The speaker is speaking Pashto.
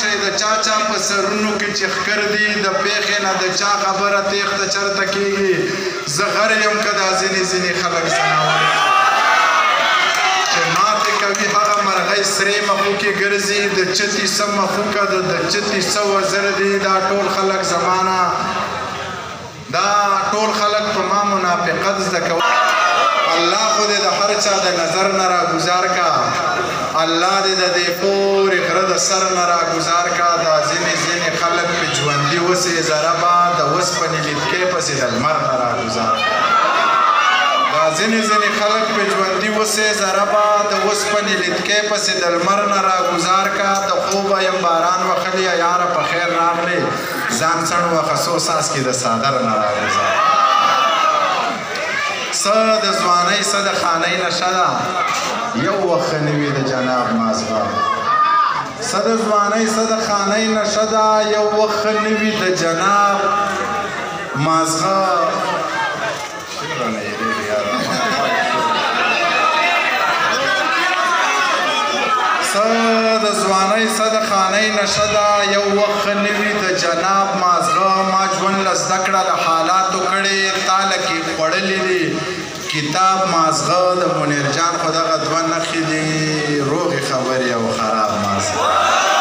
شئ د چا چا په سرونو کې چې ښکر دي د پېښې نه د چا خبره تېښته چېرته کېږي زه غر یم که دا ځینې خلک ځناور چې ماتې کوي هغه مرغۍ سرې مخو کې ګرځي د چتي څه مخوکه د چتي څه وزر دي دا ټول خلک زمانه دا ټول خلک په ما منافقت زده کوي الله خو دې د هر چا د نظر نه راګزار کا الله دې د دې پورې غره د سر نه راګزار کا دا ځینې خلک په ژوندي اوسې ذره به د اوسپنې لیدکۍ پسې د لمر نه راګزار دا ځینې خلک په ژوندي اوسې ذره به د اوسپنې لیدکۍ پسې د لمر نه راګزار کا د خوبه یم باران وخلی یاره په خیر راغلی ځان څڼ وخصو ساس کې د څادر نه راګزار څه د ځوانۍ څه د خانۍ نشه ده یو وخت ښه نه وي د جناب مازغه څه د ځوانۍ څه د خانۍ نشه ده یو وخت ښه نه وي د جناب مازغه څه د ځوانۍ څه د خانۍ نشه ده یو وخت ښه نه وي د جناب مازغه ما ژوند له زده کړه له حالاتو کړې تا لکې خوړلې دي کتاب مازغه د منیر جان خو دغه دوه نښې دي روغې خبرې او خراب مازغه